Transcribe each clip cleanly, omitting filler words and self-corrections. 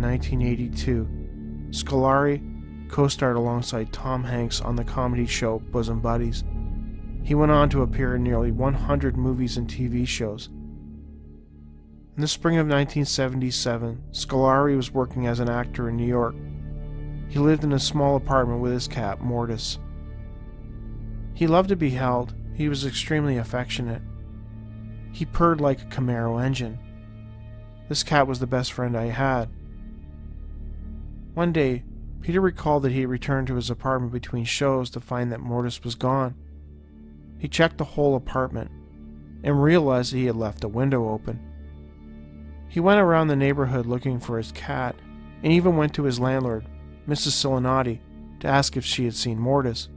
1982, Scolari co-starred alongside Tom Hanks on the comedy show Bosom Buddies. He went on to appear in nearly 100 movies and TV shows. In the spring of 1977, Scolari was working as an actor in New York. He lived in a small apartment with his cat, Mortis. He loved to be held. He was extremely affectionate. He purred like a Camaro engine. This cat was the best friend I had. One day, Peter recalled that he had returned to his apartment between shows to find that Mortis was gone. He checked the whole apartment and realized that he had left a window open. He went around the neighborhood looking for his cat and even went to his landlord, Mrs. Scolari, to ask if she had seen Mortis.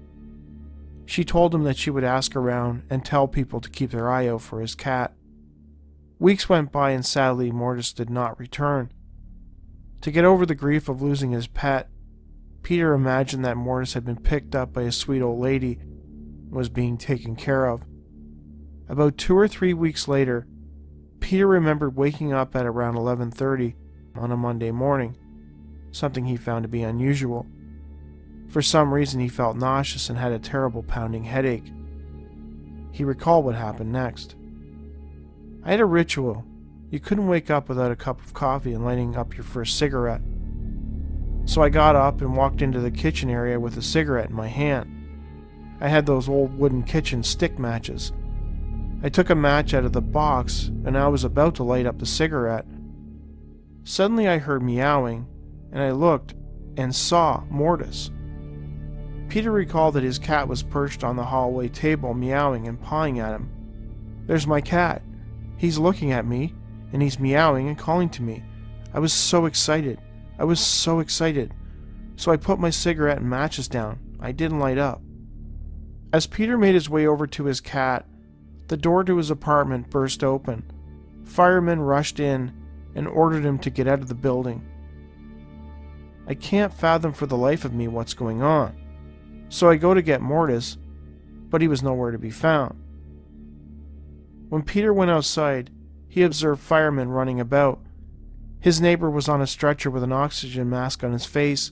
She told him that she would ask around and tell people to keep their eye out for his cat. Weeks went by and sadly Mortis did not return. To get over the grief of losing his pet, Peter imagined that Mortis had been picked up by a sweet old lady and was being taken care of. About 2 or 3 weeks later, Peter remembered waking up at around 11:30 on a Monday morning, something he found to be unusual. For some reason he felt nauseous and had a terrible pounding headache. He recalled what happened next. I had a ritual. You couldn't wake up without a cup of coffee and lighting up your first cigarette. So I got up and walked into the kitchen area with a cigarette in my hand. I had those old wooden kitchen stick matches. I took a match out of the box and I was about to light up the cigarette. Suddenly I heard meowing and I looked and saw Mortis. Peter recalled that his cat was perched on the hallway table meowing and pawing at him. There's my cat. He's looking at me and he's meowing and calling to me. I was so excited. I was so excited. So I put my cigarette and matches down. I didn't light up. As Peter made his way over to his cat, the door to his apartment burst open. Firemen rushed in and ordered him to get out of the building. I can't fathom for the life of me what's going on. So I go to get Mortis, but he was nowhere to be found. When Peter went outside, he observed firemen running about. His neighbor was on a stretcher with an oxygen mask on his face.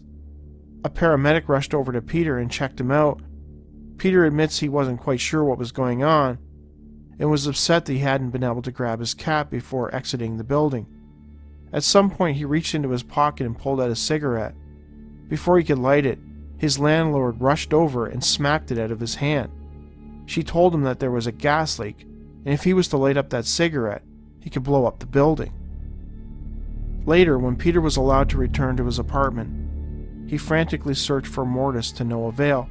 A paramedic rushed over to Peter and checked him out. Peter admits he wasn't quite sure what was going on and was upset that he hadn't been able to grab his cat before exiting the building. At some point he reached into his pocket and pulled out a cigarette. Before he could light it, his landlord rushed over and smacked it out of his hand. She told him that there was a gas leak, and if he was to light up that cigarette, he could blow up the building. Later, when Peter was allowed to return to his apartment, he frantically searched for Mortis to no avail.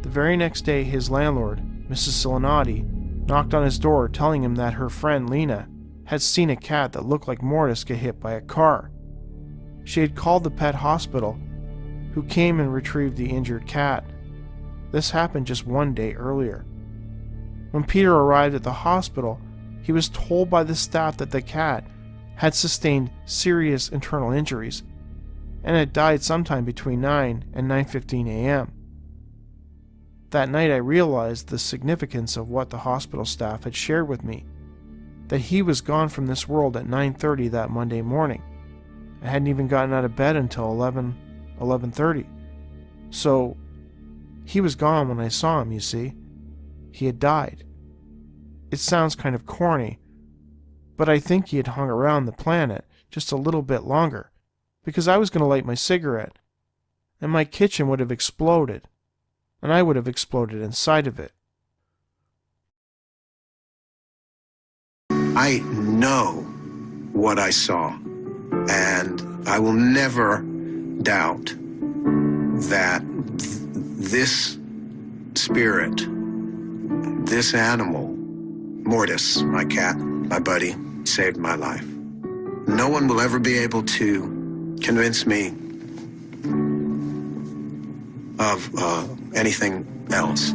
The very next day, his landlord, Mrs. Scolari, knocked on his door telling him that her friend Lena had seen a cat that looked like Mortis get hit by a car. She had called the pet hospital, who came and retrieved the injured cat. This happened just one day earlier. When Peter arrived at the hospital, he was told by the staff that the cat had sustained serious internal injuries and had died sometime between 9 and 9:15 a.m. That night I realized the significance of what the hospital staff had shared with me, that he was gone from this world at 9:30 that Monday morning. I hadn't even gotten out of bed until 11:30. So he was gone when I saw him, you see. He had died. It sounds kind of corny, but I think he had hung around the planet just a little bit longer, because I was going to light my cigarette, and my kitchen would have exploded, and I would have exploded inside of it. I know what I saw, and I will never doubt that this spirit, this animal, Mortis, my cat, my buddy, saved my life. No one will ever be able to convince me of anything else.